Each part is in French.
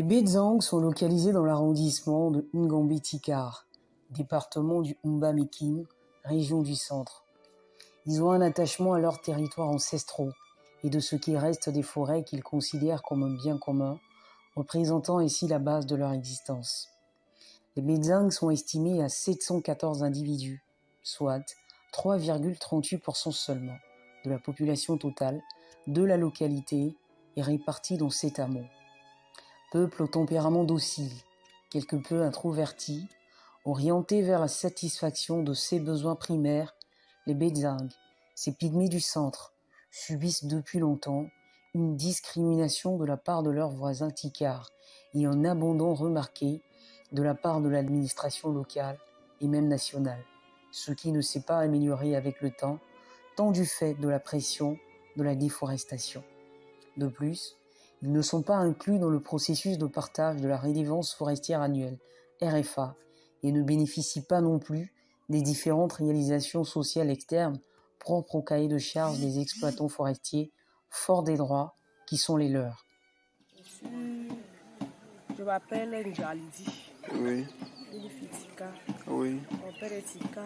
Les Bedzang sont localisés dans l'arrondissement de Ngambé-Tikar, département du Umba-Mekim, région du centre. Ils ont un attachement à leurs territoires ancestraux et de ce qui reste des forêts qu'ils considèrent comme un bien commun, représentant ici la base de leur existence. Les Bedzang sont estimés à 714 individus, soit 3,38% seulement de la population totale de la localité et répartis dans 7 hameaux. Peuple au tempérament docile, quelque peu introverti, orienté vers la satisfaction de ses besoins primaires, les Bedzang, ces pygmées du centre, subissent depuis longtemps une discrimination de la part de leurs voisins Tikar et un abandon remarqué de la part de l'administration locale et même nationale, ce qui ne s'est pas amélioré avec le temps, tant du fait de la pression de la déforestation. De plus, ils ne sont pas inclus dans le processus de partage de la redevance forestière annuelle, RFA, et ne bénéficient pas non plus des différentes réalisations sociales externes propres au cahier de charges des exploitants forestiers, forts des droits qui sont les leurs. Je m'appelle Njalidi. Oui. Je suis Tika. Oui. Mon père est Tika.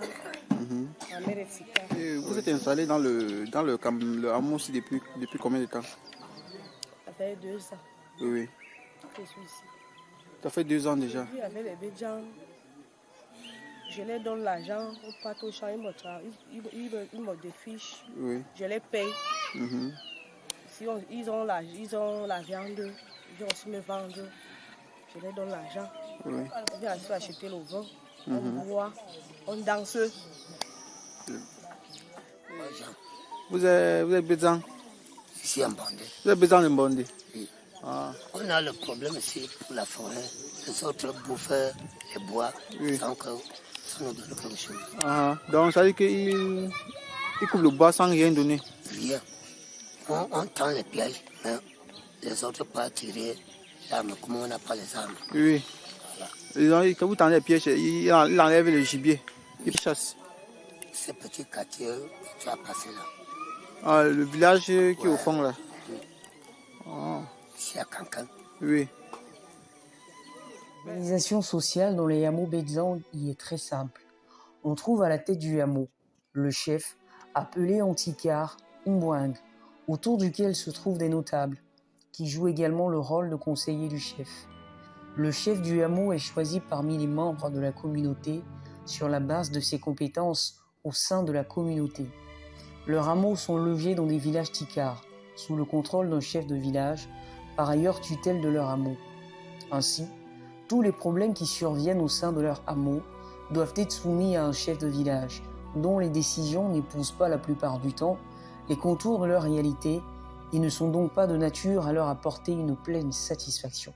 Ma mère est Tika. Et vous êtes installé dans le hameau aussi depuis combien de temps? Ça fait 2 ans. Oui. Je suis ici. Ça fait 2 ans déjà. Je vis avec les Bedzang. Je leur donne l'argent, on part au champ, ils me défichent. Oui. Je les paye. Si ils ont la viande, ils aussi me vendent. Je leur donne l'argent. Oui. On vient acheter le vin, on boit, on danse. Vous êtes Bedzang? Ici en Bandé. Vous êtes Bedzang de Bandé? Oui. Ah. On a le problème ici pour la forêt. Les autres bouffent les bois sans que ça nous donne quelque chose. Ah. Donc ça veut dire qu'ils coupent le bois sans rien donner? Rien. On tend les pièges, mais les autres pas tirer l'arme. Comme on n'a pas les armes. Oui. Voilà. Quand vous tendez les pièges, ils enlèvent le gibier. Ils chassent. Ce petit quartier que tu as passé là. Ah, le village qui est au fond là. Ah. Ici à Cancan. Oui. L'organisation sociale dans les hameaux Bedzang y est très simple. On trouve à la tête du hameau le chef, appelé en Tikar Umbwang, autour duquel se trouvent des notables, qui jouent également le rôle de conseiller du chef. Le chef du hameau est choisi parmi les membres de la communauté sur la base de ses compétences au sein de la communauté. Leurs hameaux sont logés dans des villages Tikar, sous le contrôle d'un chef de village, par ailleurs tutelle de leur hameau. Ainsi, tous les problèmes qui surviennent au sein de leur hameau doivent être soumis à un chef de village, dont les décisions n'épousent pas la plupart du temps les contours de leur réalité et ne sont donc pas de nature à leur apporter une pleine satisfaction.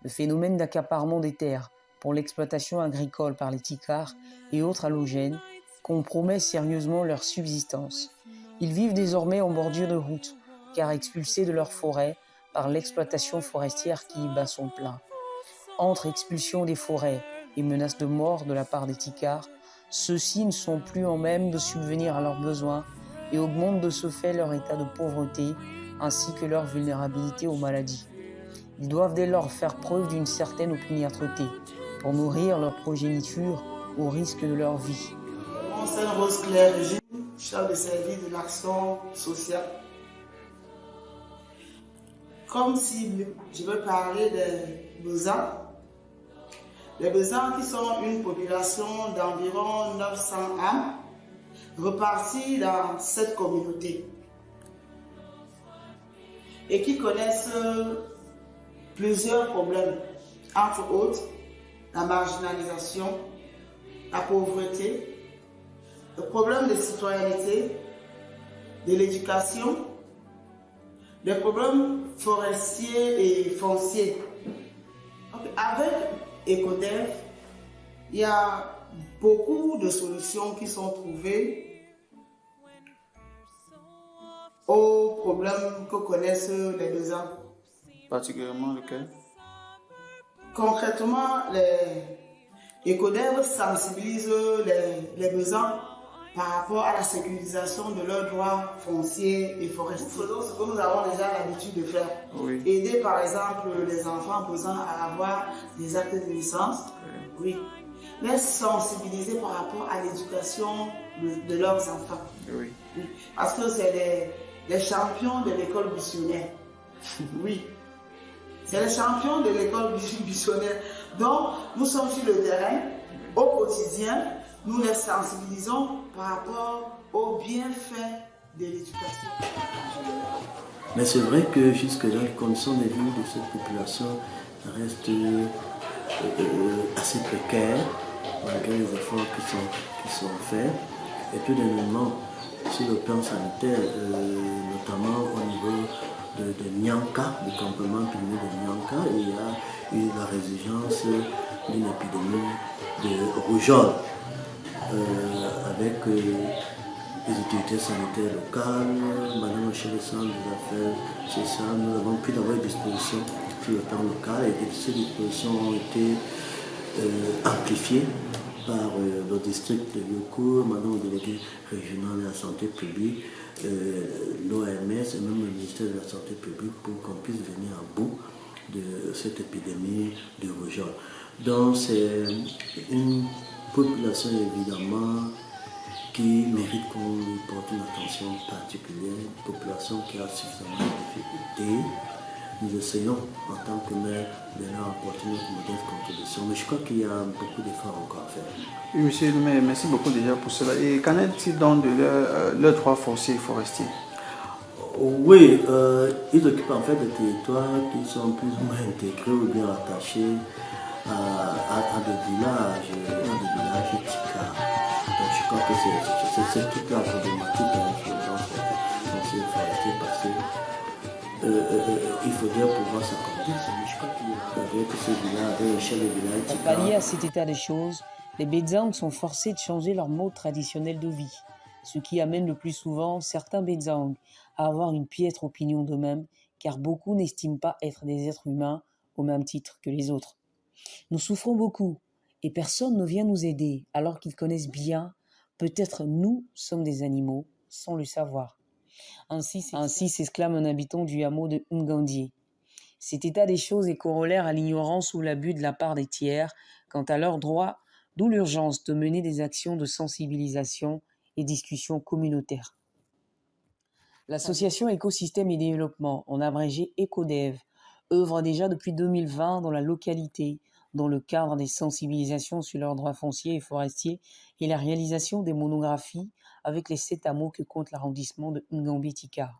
Le phénomène d'accaparement des terres pour l'exploitation agricole par les Tikar et autres halogènes compromet sérieusement leur subsistance. Ils vivent désormais en bordure de route, car expulsés de leur forêt par l'exploitation forestière qui y bat son plein. Entre expulsion des forêts et menaces de mort de la part des Tikar, ceux-ci ne sont plus en même de subvenir à leurs besoins et augmentent de ce fait leur état de pauvreté ainsi que leur vulnérabilité aux maladies. Ils doivent dès lors faire preuve d'une certaine opiniâtreté pour nourrir leur progéniture au risque de leur vie. Mon nom est Rose Claire de Gilles, chef de service de l'action sociale. Comme si je veux parler des Bedzang. Les Bedzang qui sont une population d'environ 900 âmes reparties dans cette communauté et qui connaissent plusieurs problèmes, entre autres la marginalisation, la pauvreté, le problème de citoyenneté, de l'éducation, des problèmes forestiers et fonciers. Donc, avec EcoDev, il y a beaucoup de solutions qui sont trouvées aux problèmes que connaissent les Bedzang. Particulièrement lequel? Concrètement, les EcoDev sensibilisent les Bedzang par rapport à la sécurisation de leurs droits fonciers et forestiers. Nous faisons ce que nous avons déjà l'habitude de faire. Oui. Aider par exemple les enfants besoin à avoir des actes de naissance. Oui. Les sensibiliser par rapport à l'éducation de leurs enfants. Oui. Oui. Parce que c'est les champions de l'école missionnaire. Oui. C'est les champions de l'école missionnaire. Donc, nous sommes sur le terrain, au quotidien, nous les sensibilisons par rapport aux bienfaits de l'éducation. Mais c'est vrai que jusque-là, les conditions de vie de cette population restent assez précaires, malgré les efforts qui sont faits. Et tout dernièrement, sur le plan sanitaire, notamment au niveau de Nyanka, du campement pilier de Nyanka, il y a eu la résurgence d'une épidémie de rougeole avec les autorités sanitaires locales, Madame le chef de centre des affaires sociales, nous avons pu avoir des dispositions sur le plan local et ces dispositions ont été amplifiées par le district de Yoko, Madame le délégué régional de la santé publique, l'OMS et même le ministère de la santé publique pour qu'on puisse venir à bout de cette épidémie de rougeole. Donc c'est une population évidemment qui mérite qu'on lui porte une attention particulière, une population qui a suffisamment de difficultés. Nous essayons en tant que maire de leur apporter notre modeste contribution, mais je crois qu'il y a beaucoup d'efforts encore à faire. Oui, monsieur le maire, merci beaucoup déjà pour cela. Et qu'en est-il donc de leurs droits fonciers et forestiers? Oui, ils occupent en fait des territoires qui sont plus ou moins intégrés ou bien attachés à des villages Tika. Donc je crois que c'est toute la problématique avec les droits fonciers et forestiers parce que il faudrait pouvoir s'accorder. Je crois qu'il y a avec ces villages, avec l'échelle des villages Pour Tika. pallier à cet état des choses, les Bedzang sont forcés de changer leur mode traditionnel de vie, ce qui amène le plus souvent certains Bedzang à avoir une piètre opinion d'eux-mêmes, car beaucoup n'estiment pas être des êtres humains au même titre que les autres. Nous souffrons beaucoup, et personne ne vient nous aider, alors qu'ils connaissent bien, peut-être nous sommes des animaux, sans le savoir. Ainsi s'exclame un habitant du hameau de Ngandié. Cet état des choses est corollaire à l'ignorance ou l'abus de la part des tiers quant à leurs droits, d'où l'urgence de mener des actions de sensibilisation et discussions communautaires. L'association Écosystème et Développement, en abrégé EcoDev, œuvre déjà depuis 2020 dans la localité, dans le cadre des sensibilisations sur leurs droits fonciers et forestiers et la réalisation des monographies avec les 7 hameaux que compte l'arrondissement de Ngambi-Tika.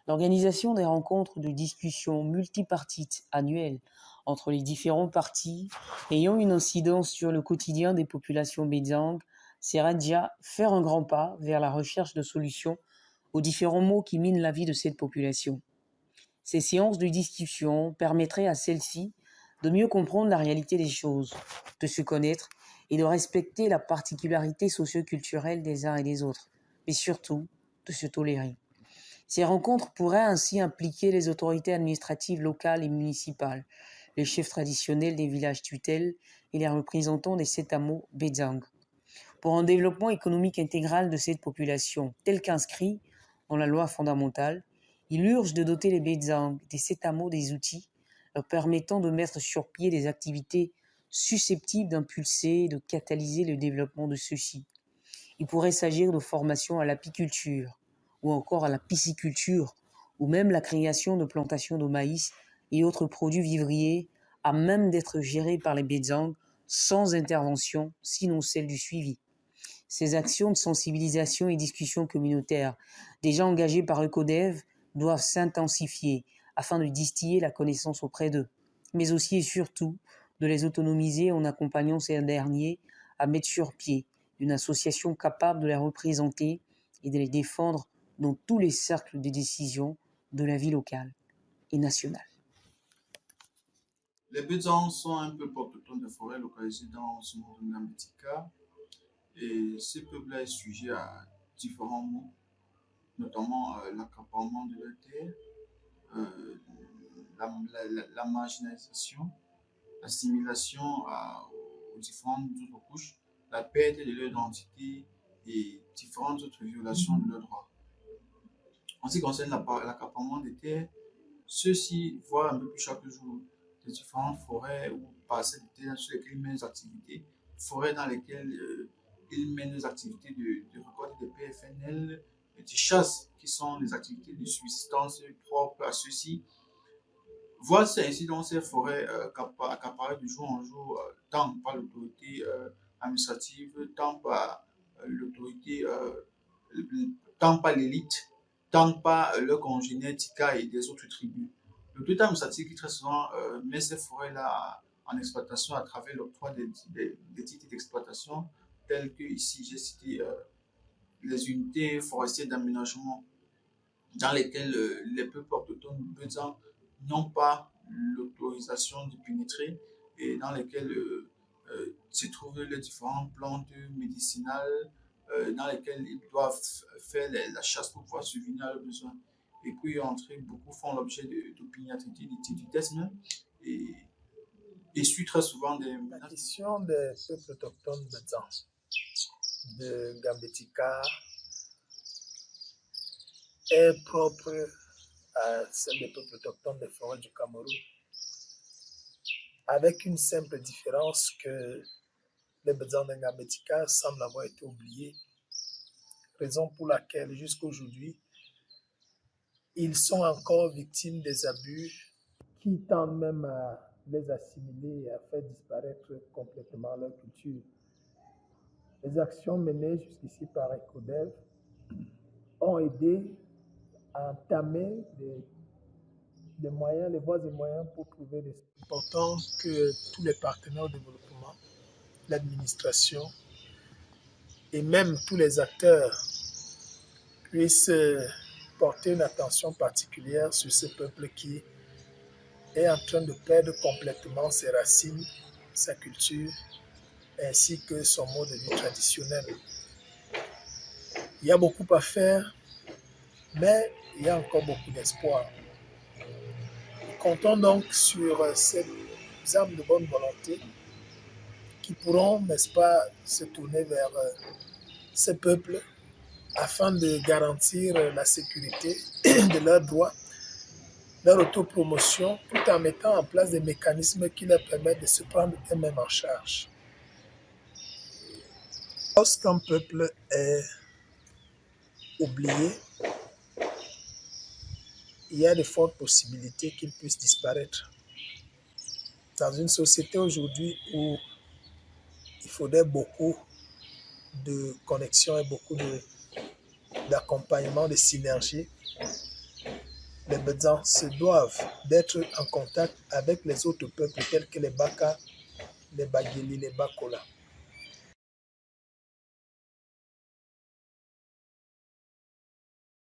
L'organisation des rencontres de discussion multipartites annuelles entre les différents partis ayant une incidence sur le quotidien des populations Bedzang serait déjà faire un grand pas vers la recherche de solutions aux différents maux qui minent la vie de cette population. Ces séances de discussion permettraient à celle-ci de mieux comprendre la réalité des choses, de se connaître et de respecter la particularité socio-culturelle des uns et des autres, mais surtout de se tolérer. Ces rencontres pourraient ainsi impliquer les autorités administratives locales et municipales, les chefs traditionnels des villages tutelles et les représentants des 7 hameaux Bedzang. Pour un développement économique intégral de cette population, tel qu'inscrit dans la loi fondamentale, il urge de doter les Bedzang des 7 hameaux des outils leur permettant de mettre sur pied des activités susceptibles d'impulser et de catalyser le développement de ceux-ci. Il pourrait s'agir de formation à l'apiculture, ou encore à la pisciculture, ou même la création de plantations de maïs et autres produits vivriers à même d'être gérés par les Bedzang sans intervention, sinon celle du suivi. Ces actions de sensibilisation et discussion communautaire, déjà engagées par EcoDev, doivent s'intensifier afin de distiller la connaissance auprès d'eux, mais aussi et surtout de les autonomiser en accompagnant ces derniers à mettre sur pied une association capable de les représenter et de les défendre dans tous les cercles de décision de la vie locale et nationale. Les Bedzang sont un peu porte-autour de forêts localisées dans ce monde de Ngambi-Tika et ce peuple est sujet à différents maux, notamment l'accaparement de la terre, la marginalisation, l'assimilation aux différentes autres couches, la perte de leur identité et différentes autres violations de leurs droits. En ce qui concerne l'accaparement des terres, ceux-ci voient un peu plus chaque jour les différentes forêts ou parcelles de terre sur lesquelles ils mènent des activités, forêts dans lesquelles ils mènent des activités de récolte de PFNL, de chasse, qui sont les activités de subsistance propres à ceux-ci. Voir ainsi dans ces forêts accaparées de jour en jour, tant par l'autorité administrative, tant par l'autorité, tant par l'élite, tant par leurs congénères Tika et des autres tribus. L'autorité administrative qui très souvent met ces forêts-là en exploitation à travers l'octroi des titres d'exploitation, tels que ici j'ai cité les unités forestières d'aménagement dans lesquelles les peuples autochtones Bedzans n'ont pas l'autorisation de pénétrer et dans lesquelles se trouvent les différentes plantes médicinales dans lesquelles ils doivent faire la chasse pour pouvoir subvenir à leurs besoins. Et puis entrer, beaucoup font l'objet d'opiniâtreté, d'étuditisme et suit très souvent des menaces. La question des peuples autochtones Bedzans, de Gambetika, est propre à celle des peuples autochtones des forêts du Cameroun, avec une simple différence que les Bedzans de Gambetika semblent avoir été oubliés, raison pour laquelle jusqu'aujourd'hui, ils sont encore victimes des abus qui tendent même à les assimiler et à faire disparaître complètement leur culture. Les actions menées jusqu'ici par ECODEV ont aidé à entamer les moyens, les voies et moyens pour trouver des... C'est important que tous les partenaires au développement, l'administration et même tous les acteurs puissent porter une attention particulière sur ce peuple qui est en train de perdre complètement ses racines, sa culture, ainsi que son mode de vie traditionnel. Il y a beaucoup à faire, mais il y a encore beaucoup d'espoir. Nous comptons donc sur ces âmes de bonne volonté qui pourront, n'est-ce pas, se tourner vers ces peuples afin de garantir la sécurité de leurs droits, leur autopromotion, tout en mettant en place des mécanismes qui leur permettent de se prendre eux-mêmes en charge. Lorsqu'un peuple est oublié, il y a de fortes possibilités qu'il puisse disparaître. Dans une société aujourd'hui où il faudrait beaucoup de connexion et beaucoup d'accompagnement, de synergie, les Bedzans se doivent d'être en contact avec les autres peuples tels que les Baka, les Bageli, les Bakola.